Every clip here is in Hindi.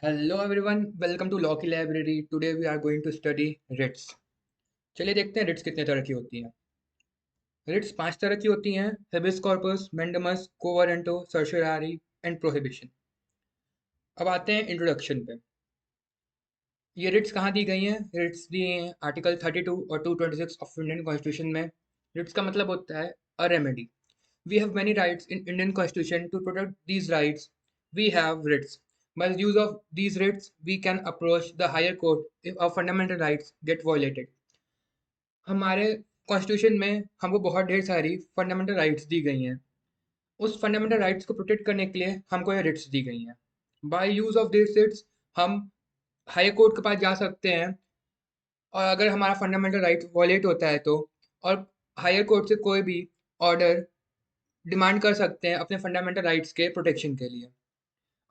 Hello everyone, welcome to law की library. Today we are going to study writs. चलिए देखते हैं रिट्स कितने तरह की होती हैं। रिट्स 5 तरह की होती हैं: habeas corpus, mandamus, quo warranto, certiorari and prohibition. अब आते हैं इंट्रोडक्शन पे। ये रिट्स कहाँ दी गई हैं? रिट्स दिए हैं आर्टिकल 32 और 226 ऑफ इंडियन कॉन्स्टिट्यूशन में। रिट्स का मतलब होता है a remedy. We have many rights in Indian constitution to protect these rights. We have writs. By the use of these writs, we can approach the higher court if our fundamental rights get violated. हमारे कॉन्स्टिट्यूशन में हमको बहुत ढेर सारी फंडामेंटल राइट्स दी गई हैं। उस फंडामेंटल राइट्स को प्रोटेक्ट करने के लिए हमको ये रिट्स दी गई हैं। By use of this writs हम हाई कोर्ट के पास जा सकते हैं, और अगर हमारा फंडामेंटल राइट वॉलेट होता है तो, और हायर कोर्ट से कोई भी ऑर्डर डिमांड कर सकते हैं अपने फंडामेंटल राइट्स के प्रोटेक्शन के लिए।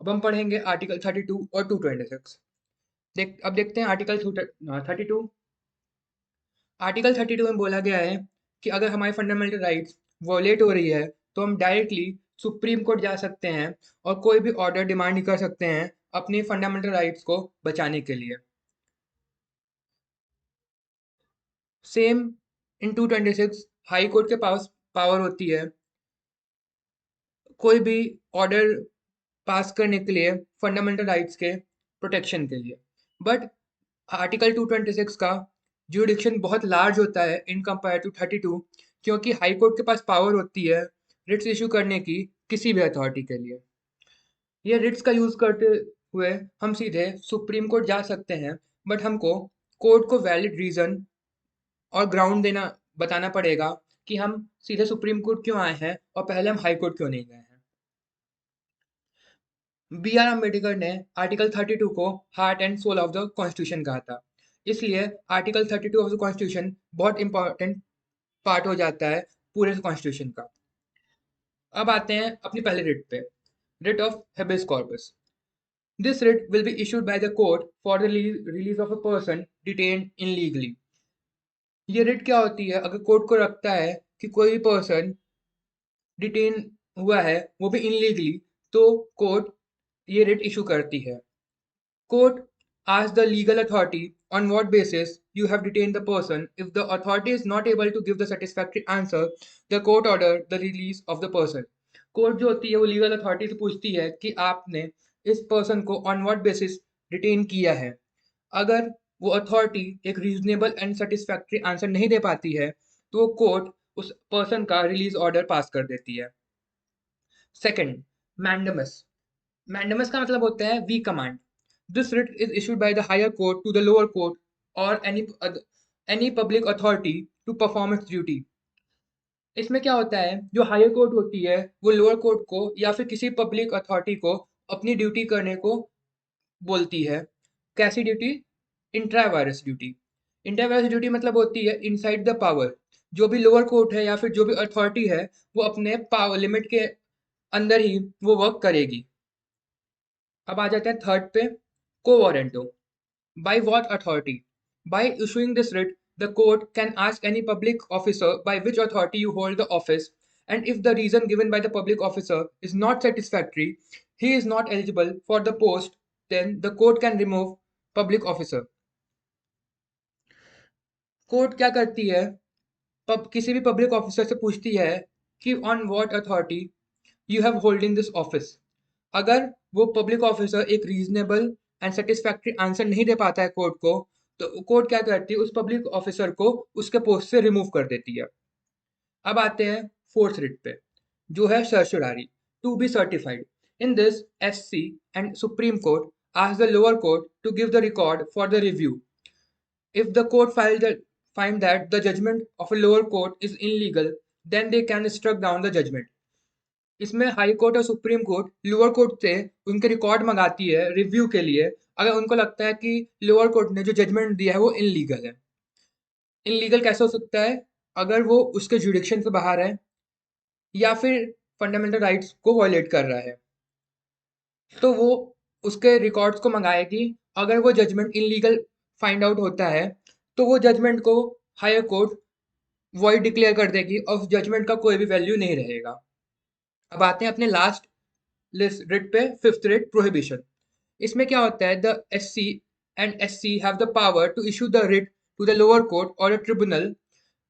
अब हम पढ़ेंगे आर्टिकल 32 और 226। अब देखते हैं आर्टिकल 32। आर्टिकल 32 में बोला गया है कि अगर हमारी फंडामेंटल राइट्स वॉलेट हो रही है तो हम डायरेक्टली सुप्रीम कोर्ट जा सकते हैं और कोई भी ऑर्डर डिमांड कर सकते हैं अपनी फंडामेंटल राइट्स को बचाने के लिए। सेम इन 226 हाई कोर्ट के पास पावर होती है कोई भी ऑर्डर पास करने के लिए फंडामेंटल राइट्स के प्रोटेक्शन के लिए। बट आर्टिकल 226 का जुरिडिक्शन बहुत लार्ज होता है इन कंपेयर टू 32, क्योंकि हाई कोर्ट के पास पावर होती है रिट्स इशू करने की किसी भी अथॉरिटी के लिए। ये रिट्स का यूज़ करते हुए हम सीधे सुप्रीम कोर्ट जा सकते हैं, बट हमको कोर्ट को वैलिड रीज़न और ग्राउंड देना बताना पड़ेगा कि हम सीधे सुप्रीम कोर्ट क्यों आए हैं और पहले हम हाई कोर्ट क्यों नहीं गए हैं। बी आर अम्बेडकर ने आर्टिकल 32 को heart and soul of the constitution कहा था। इसलिए आर्टिकल 32 ऑफ द कॉन्स्टिट्यूशन बहुत इंपॉर्टेंट पार्ट हो जाता है पूरे कॉन्स्टिट्यूशन का। अब आते हैं अपनी पहले रिट पे, writ of habeas corpus. This writ will be issued by the court for the release of a person detained illegally. ये रिट क्या होती है? अगर कोर्ट को लगता है कि कोई भी पर्सन डिटेन हुआ है, वो भी इनलीगली, तो कोर्ट ये रिट इशू करती है। Court asks the legal authority on what basis you have detained the person. If the authority is not able to give the satisfactory answer, the court order the release of the person. Court जो होती है वो लीगल अथॉरिटी से पूछती है कि आपने इस पर्सन को ऑन व्हाट बेसिस डिटेन किया है। अगर वो अथॉरिटी एक रीजनेबल एंड सेटिस्फैक्ट्री आंसर नहीं दे पाती है तो वो कोर्ट उस पर्सन का रिलीज ऑर्डर पास कर देती है। Second, mandamus. मैंडमस का मतलब होता है we command. This writ is issued by the higher court to the lower court or any public authority to perform its duty. इसमें क्या होता है, जो हायर कोर्ट होती है वो लोअर कोर्ट को या फिर किसी पब्लिक अथॉरिटी को अपनी ड्यूटी करने को बोलती है। कैसी ड्यूटी? इंट्रावायरस ड्यूटी। इंट्रावायरस ड्यूटी मतलब होती है इनसाइड द पावर। जो भी लोअर कोर्ट है या फिर जो भी अथॉरिटी है वो अपने पावर लिमिट के अंदर ही वो वर्क करेगी। अब आ जाते हैं थर्ड पे, को warranto. By what authority? By issuing this writ, the court can ask any public officer by which authority you hold the office, and if the reason given by the public officer is not satisfactory, he is not eligible for the post, then the court can remove public officer. Court क्या करती है? किसी भी पब्लिक ऑफिसर से पूछती है कि on what authority you have holding this office. अगर वो पब्लिक ऑफिसर एक रीजनेबल एंड सेटिस्फैक्ट्री आंसर नहीं दे पाता है कोर्ट को, तो कोर्ट क्या करती है? उस पब्लिक ऑफिसर को उसके पोस्ट से रिमूव कर देती है। अब आते हैं फोर्थ रिट पे, जो है certiorari to be certified. In this SC and supreme court ask the lower court to give the record for the review. If the court find that the judgment of a lower court is illegal, then they can struck down the judgment. इसमें हाई कोर्ट और सुप्रीम कोर्ट लोअर कोर्ट से उनके रिकॉर्ड मंगाती है रिव्यू के लिए, अगर उनको लगता है कि लोअर कोर्ट ने जो जजमेंट दिया है वो इनलीगल है। इनलीगल कैसे हो सकता है? अगर वो उसके जुडिक्शन से बाहर है या फिर फंडामेंटल राइट्स को वायलेट कर रहा है, तो वो उसके रिकॉर्ड्स को मंगाएगी। अगर वो जजमेंट इनलीगल फाइंड आउट होता है तो वो जजमेंट को हायर कोर्ट वॉइड डिक्लेयर कर देगी और उस जजमेंट का कोई भी वैल्यू नहीं रहेगा। अब आते हैं अपने लास्ट लिस्ट रिट पे, फिफ्थ रिट, प्रोहिबिशन। इसमें क्या होता है, the SC and SC have the power to issue the writ to the lower court or a tribunal.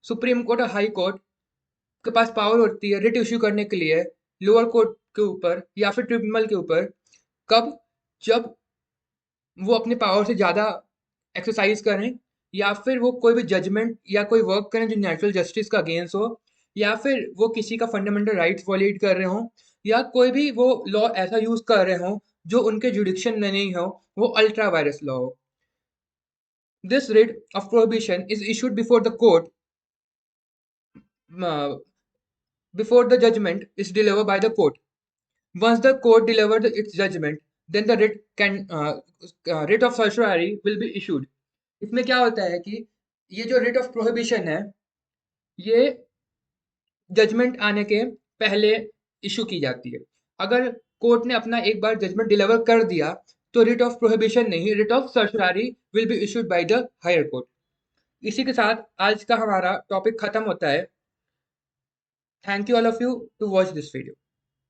Supreme court और हाई कोर्ट के पास पावर होती है रिट इश्यू करने के लिए लोअर कोर्ट के ऊपर या फिर ट्रिब्यूनल के ऊपर। कब? जब वो अपने पावर से ज़्यादा एक्सरसाइज करें, या फिर वो कोई भी जजमेंट या कोई वर्क करें जो नेचुरल जस्टिस का अगेंस्ट हो, या फिर वो किसी का फंडामेंटल राइट्स वॉलेट कर रहे हों, या कोई भी वो लॉ ऐसा यूज कर रहे हों जो उनके जुडिक्शन में नहीं हो, वो अल्ट्रा वायरस लॉ हो। This writ of prohibition is issued before the court, before the judgment is delivered by the court. Once the court delivers its judgment, then the writ of certiorari will be issued. इसमें क्या होता है कि ये जो writ of prohibition है, ये जजमेंट आने के पहले इशू की जाती है। अगर कोर्ट ने अपना एक बार जजमेंट डिलीवर कर दिया तो रिट ऑफ प्रोहिबिशन नहीं, writ of certiorari will be issued by the higher court. इसी के साथ आज का हमारा टॉपिक खत्म होता है। Thank you all of you to watch this video.